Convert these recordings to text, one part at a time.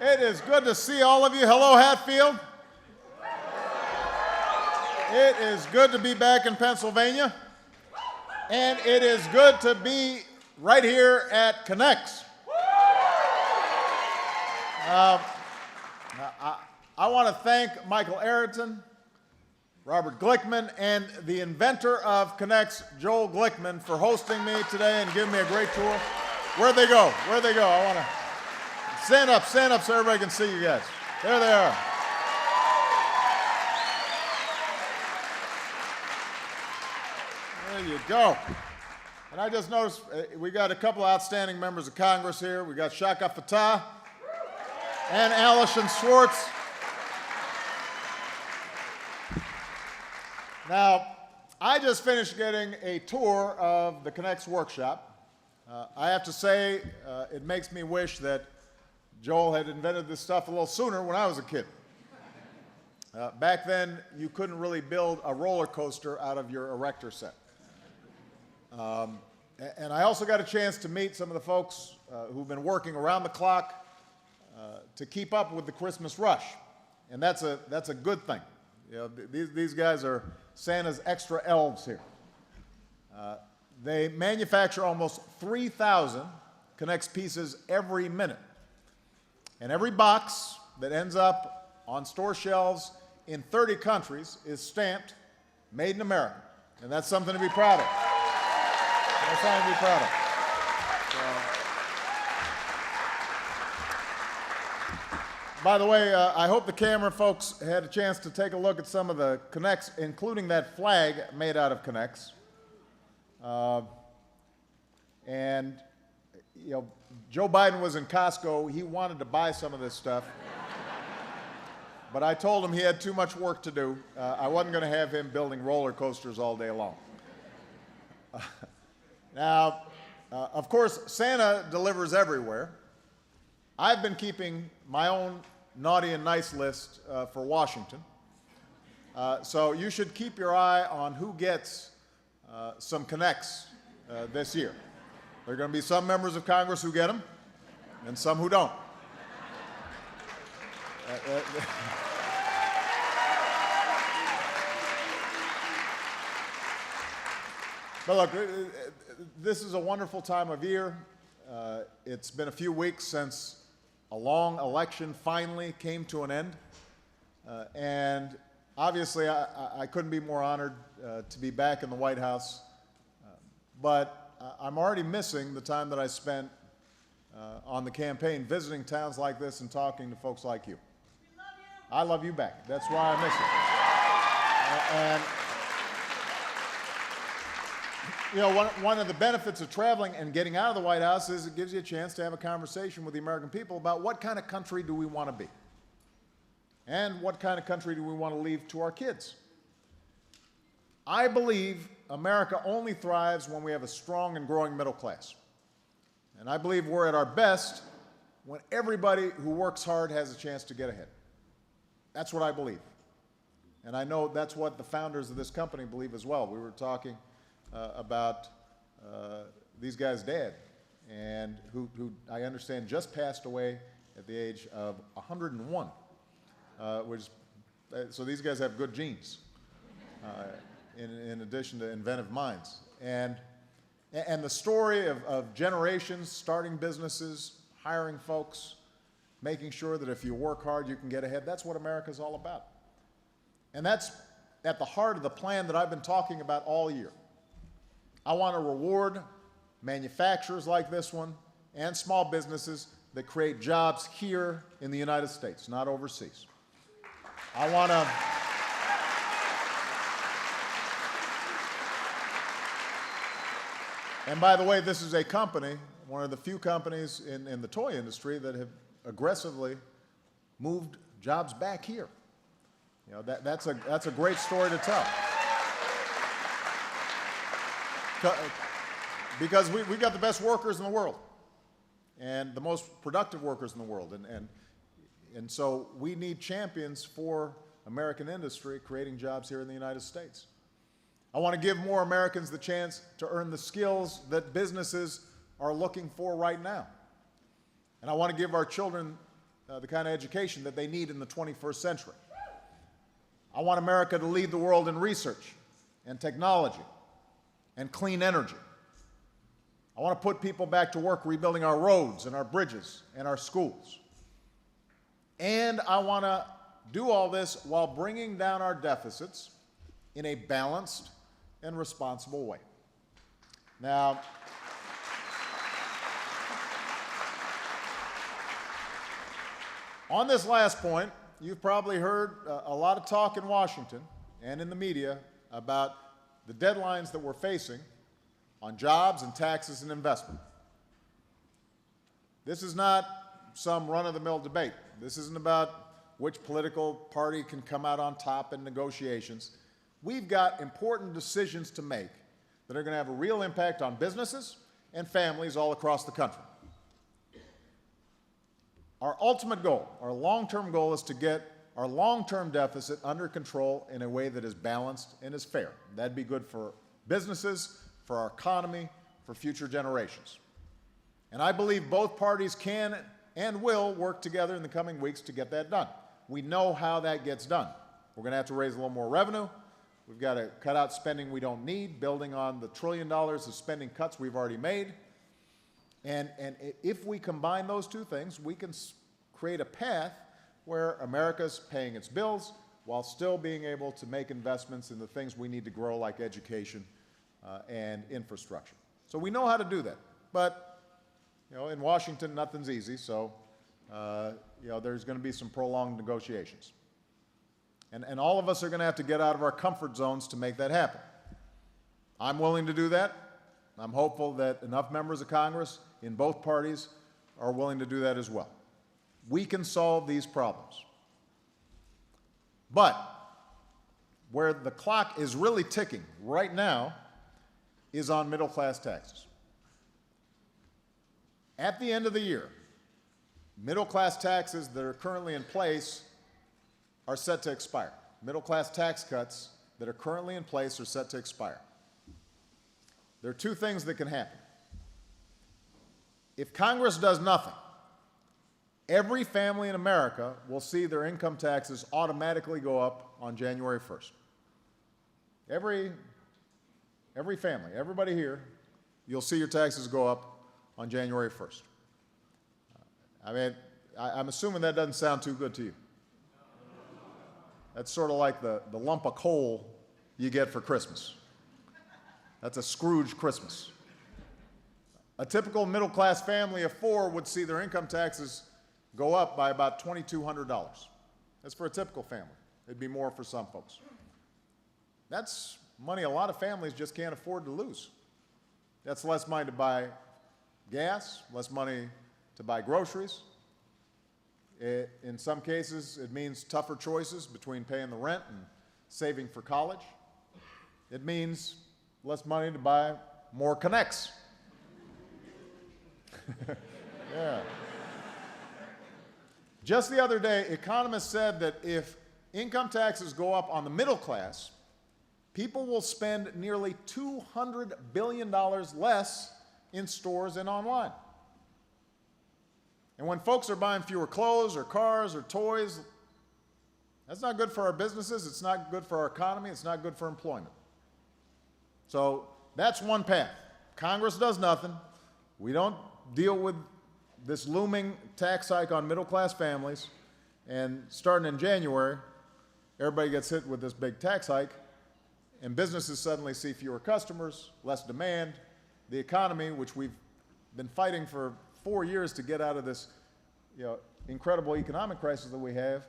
It is good to see all of you. Hello, Hatfield. It is good to be back in Pennsylvania. And it is good to be right here at Connex. I want to thank Michael Arrington, Robert Glickman, and the inventor of Connex, Joel Glickman, for hosting me today and giving me a great tour. Where'd they go? Where'd they go? I want to stand up so everybody can see you guys. There they are. There you go. And I just noticed we got a couple outstanding members of Congress here. We got Shaka Fattah and Alison Schwartz. Now, I just finished getting a tour of the Connex workshop. I have to say, it makes me wish that Joel had invented this stuff a little sooner when I was a kid. Back then, you couldn't really build a roller coaster out of your erector set. And I also got a chance to meet some of the folks who've been working around the clock to keep up with the Christmas rush. And that's a good thing. You know, these guys are Santa's extra elves here. They manufacture almost 3,000 Connex pieces every minute. And every box that ends up on store shelves in 30 countries is stamped Made in America. And that's something to be proud of. That's something to be proud of. By the way, I hope the camera folks had a chance to take a look at some of the Connex, including that flag made out of Connex. And, you know, Joe Biden was in Costco. He wanted to buy some of this stuff. But I told him he had too much work to do. I wasn't going to have him building roller coasters all day long. Now, of course, Santa delivers everywhere. I've been keeping my own naughty and nice list for Washington. So you should keep your eye on who gets some Connex this year. There are going to be some members of Congress who get them and some who don't. But look, this is a wonderful time of year. It's been a few weeks since a long election finally came to an end. And obviously, I couldn't be more honored to be back in the White House. But I'm already missing the time that I spent on the campaign, visiting towns like this and talking to folks like you. We love you. I love you back. That's why I miss it. And you know, one of the benefits of traveling and getting out of the White House is it gives you a chance to have a conversation with the American people about what kind of country do we want to be, and what kind of country do we want to leave to our kids. I believe America only thrives when we have a strong and growing middle class. And I believe we're at our best when everybody who works hard has a chance to get ahead. That's what I believe. And I know that's what the founders of this company believe as well. We were talking about these guys' dad, and who I understand just passed away at the age of 101, so these guys have good genes, in addition to inventive minds. And the story of generations starting businesses, hiring folks, making sure that if you work hard you can get ahead, that's what America's all about. And that's at the heart of the plan that I've been talking about all year. I want to reward manufacturers like this one and small businesses that create jobs here in the United States, not overseas. I want to and by the way, this is a company, one of the few companies in the toy industry that have aggressively moved jobs back here. You know, that's a great story to tell. Because we got the best workers in the world and the most productive workers in the world. And so we need champions for American industry creating jobs here in the United States. I want to give more Americans the chance to earn the skills that businesses are looking for right now. And I want to give our children the kind of education that they need in the 21st century. I want America to lead the world in research and technology and clean energy. I want to put people back to work rebuilding our roads and our bridges and our schools. And I want to do all this while bringing down our deficits in a balanced and responsible way. Now, on this last point, you've probably heard a lot of talk in Washington and in the media about the deadlines that we're facing on jobs and taxes and investment. This is not some run-of-the-mill debate. This isn't about which political party can come out on top in negotiations. We've got important decisions to make that are going to have a real impact on businesses and families all across the country. Our ultimate goal, our long-term goal, is to get our long-term deficit under control in a way that is balanced and is fair. That'd be good for businesses, for our economy, for future generations. And I believe both parties can and will work together in the coming weeks to get that done. We know how that gets done. We're going to have to raise a little more revenue. We've got to cut out spending we don't need, building on the $1 trillion of spending cuts we've already made. And if we combine those two things, we can create a path where America's paying its bills while still being able to make investments in the things we need to grow, like education and infrastructure. So we know how to do that. But, in Washington, nothing's easy, so, there's going to be some prolonged negotiations. And all of us are going to have to get out of our comfort zones to make that happen. I'm willing to do that. I'm hopeful that enough members of Congress in both parties are willing to do that as well. We can solve these problems. But where the clock is really ticking right now is on middle-class taxes. At the end of the year, middle-class taxes that are currently in place are set to expire. Middle-class tax cuts that are currently in place are set to expire. There are two things that can happen. If Congress does nothing, every family in America will see their income taxes automatically go up on January 1st. Every family, everybody here, you'll see your taxes go up on January 1st. I'm assuming that doesn't sound too good to you. That's sort of like the lump of coal you get for Christmas. That's a Scrooge Christmas. A typical middle-class family of four would see their income taxes go up by about $2,200. That's for a typical family. It'd be more for some folks. That's money a lot of families just can't afford to lose. That's less money to buy gas, less money to buy groceries. In some cases, it means tougher choices between paying the rent and saving for college. It means less money to buy more Connects. Yeah. Just the other day, economists said that if income taxes go up on the middle class, people will spend nearly $200 billion less in stores and online. And when folks are buying fewer clothes or cars or toys, that's not good for our businesses, it's not good for our economy, it's not good for employment. So that's one path. Congress does nothing. We don't deal with this looming tax hike on middle-class families, and starting in January, everybody gets hit with this big tax hike, and businesses suddenly see fewer customers, less demand. The economy, which we've been fighting for 4 years to get out of this incredible economic crisis that we have,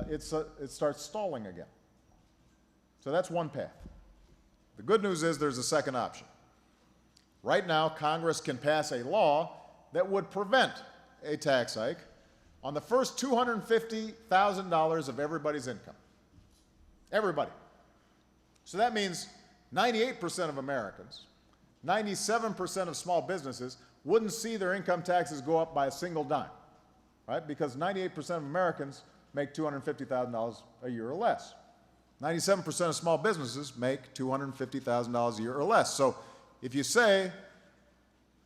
it starts stalling again. So that's one path. The good news is there's a second option. Right now, Congress can pass a law that would prevent a tax hike on the first $250,000 of everybody's income. Everybody. So that means 98% of Americans, 97% of small businesses wouldn't see their income taxes go up by a single dime, right? Because 98% of Americans make $250,000 a year or less. 97% of small businesses make $250,000 a year or less. So if you say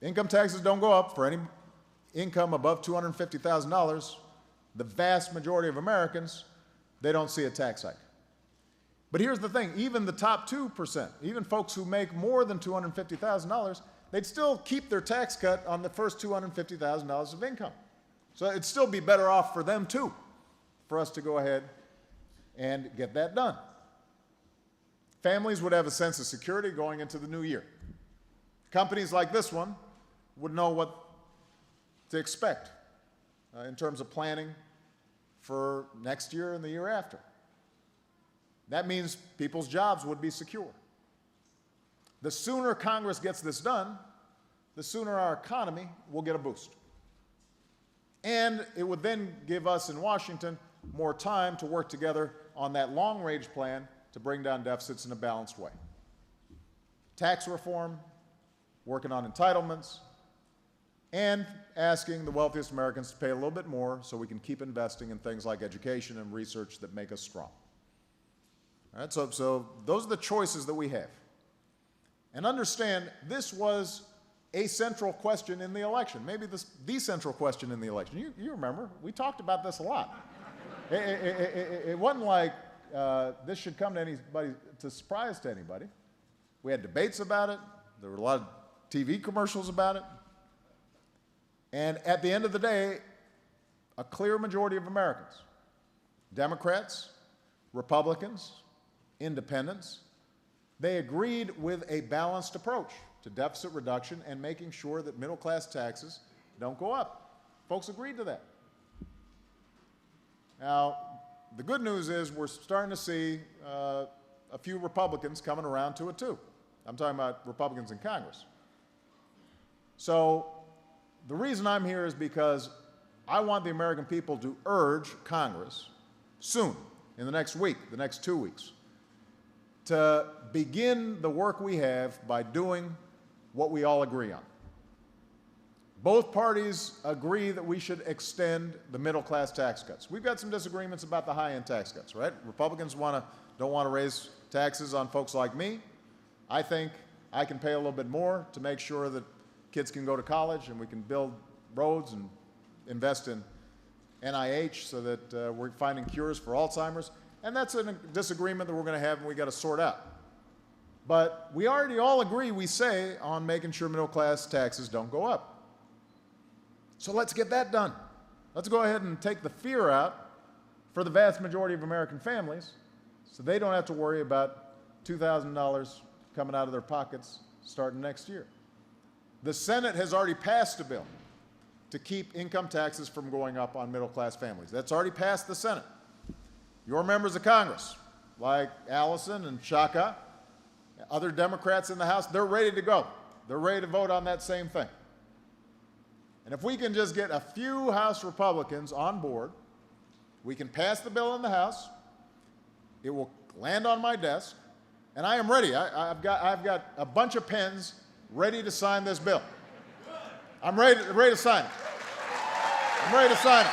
income taxes don't go up for any income above $250,000, the vast majority of Americans, they don't see a tax hike. But here's the thing, even the top 2%, even folks who make more than $250,000, they'd still keep their tax cut on the first $250,000 of income. So it'd still be better off for them too, for us to go ahead and get that done. Families would have a sense of security going into the new year. Companies like this one would know what to expect in terms of planning for next year and the year after. That means people's jobs would be secure. The sooner Congress gets this done, the sooner our economy will get a boost. And it would then give us in Washington more time to work together on that long-range plan to bring down deficits in a balanced way. Tax reform, working on entitlements, and asking the wealthiest Americans to pay a little bit more so we can keep investing in things like education and research that make us strong. All right, so those are the choices that we have. And understand, this was a central question in the election, maybe the central question in the election. You remember, we talked about this a lot. It wasn't like this should come to anybody, to surprise to anybody. We had debates about it. There were a lot of TV commercials about it. And at the end of the day, a clear majority of Americans, Democrats, Republicans, Independents, they agreed with a balanced approach to deficit reduction and making sure that middle-class taxes don't go up. Folks agreed to that. Now, the good news is we're starting to see a few Republicans coming around to it too. I'm talking about Republicans in Congress. So the reason I'm here is because I want the American people to urge Congress soon, in the next week, the next 2 weeks, to begin the work we have by doing what we all agree on. Both parties agree that we should extend the middle-class tax cuts. We've got some disagreements about the high-end tax cuts, right? Republicans don't want to raise taxes on folks like me. I think I can pay a little bit more to make sure that kids can go to college and we can build roads and invest in NIH so that we're finding cures for Alzheimer's. And that's a disagreement that we're going to have and we've got to sort out. But we already all agree, we say, on making sure middle-class taxes don't go up. So let's get that done. Let's go ahead and take the fear out for the vast majority of American families so they don't have to worry about $2,000 coming out of their pockets starting next year. The Senate has already passed a bill to keep income taxes from going up on middle-class families. That's already passed the Senate. Your members of Congress, like Allison and Shaka, other Democrats in the House, they're ready to go. They're ready to vote on that same thing. And if we can just get a few House Republicans on board, we can pass the bill in the House, it will land on my desk, and I am ready. I've got a bunch of pens ready to sign this bill. I'm ready to sign it. I'm ready to sign it.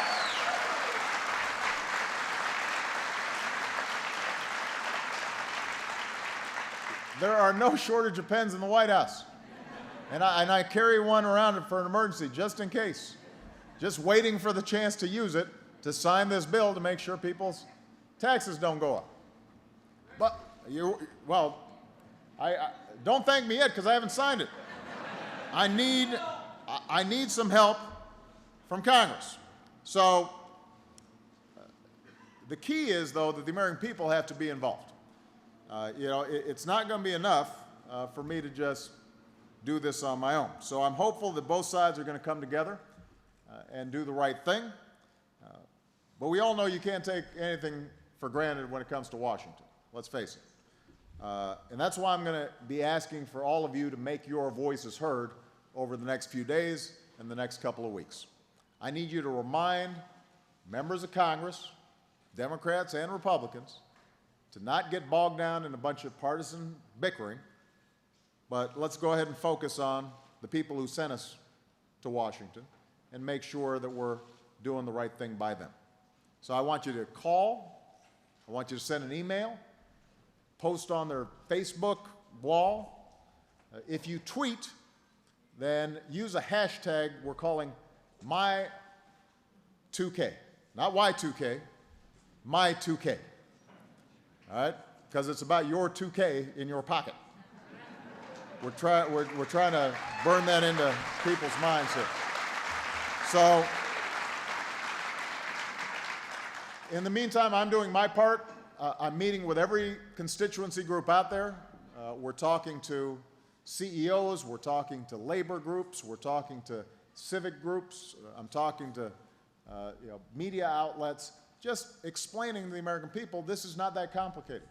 There are no shortage of pens in the White House. And I carry one around for an emergency, just in case. Just waiting for the chance to use it to sign this bill to make sure people's taxes don't go up. But, don't thank me yet because I haven't signed it. I need some help from Congress. So the key is, though, that the American people have to be involved. It's not going to be enough for me to just do this on my own. So I'm hopeful that both sides are going to come together and do the right thing. But we all know you can't take anything for granted when it comes to Washington. Let's face it. And that's why I'm going to be asking for all of you to make your voices heard over the next few days and the next couple of weeks. I need you to remind members of Congress, Democrats and Republicans, to not get bogged down in a bunch of partisan bickering, but let's go ahead and focus on the people who sent us to Washington and make sure that we're doing the right thing by them. So I want you to call, I want you to send an email, post on their Facebook wall. If you tweet, then use a hashtag we're calling My2K. not Y2K, my 2K. All right? Because it's about your 2K in your pocket. We're trying to burn that into people's minds here. So, in the meantime, I'm doing my part. I'm meeting with every constituency group out there. We're talking to CEOs, we're talking to labor groups, we're talking to civic groups, I'm talking to media outlets, just explaining to the American people this is not that complicated.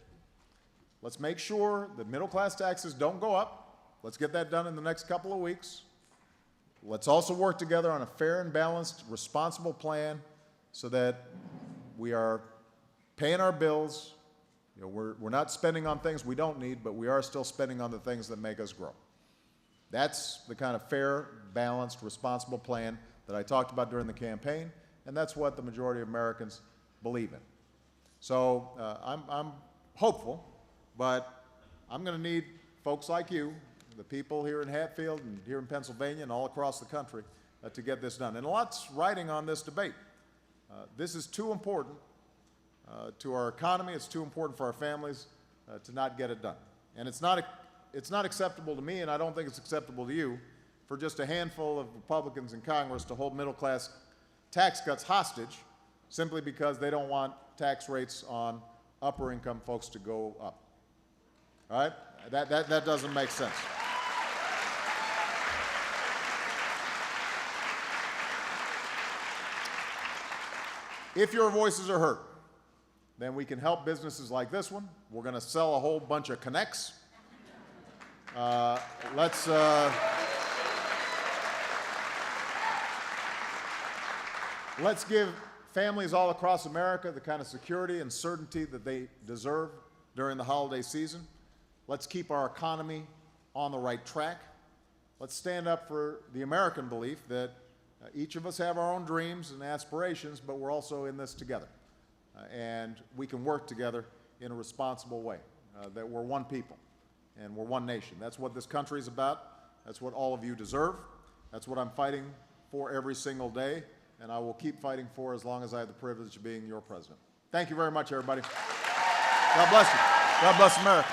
Let's make sure that middle-class taxes don't go up. Let's get that done in the next couple of weeks. Let's also work together on a fair and balanced, responsible plan so that we are paying our bills. We're not spending on things we don't need, but we are still spending on the things that make us grow. That's the kind of fair, balanced, responsible plan that I talked about during the campaign, and that's what the majority of Americans believe in. So I'm hopeful, but I'm going to need folks like you, the people here in Hatfield and here in Pennsylvania and all across the country to get this done. And lots riding on this debate. This is too important to our economy, it's too important for our families to not get it done. And it's not acceptable to me, and I don't think it's acceptable to you, for just a handful of Republicans in Congress to hold middle-class tax cuts hostage simply because they don't want tax rates on upper-income folks to go up. All right? That doesn't make sense. If your voices are heard, then we can help businesses like this one. We're going to sell a whole bunch of Connects. Let's give families all across America the kind of security and certainty that they deserve during the holiday season. Let's keep our economy on the right track. Let's stand up for the American belief that each of us have our own dreams and aspirations, but we're also in this together. And we can work together in a responsible way, that we're one people and we're one nation. That's what this country is about. That's what all of you deserve. That's what I'm fighting for every single day, and I will keep fighting for as long as I have the privilege of being your president. Thank you very much, everybody. God bless you. God bless America.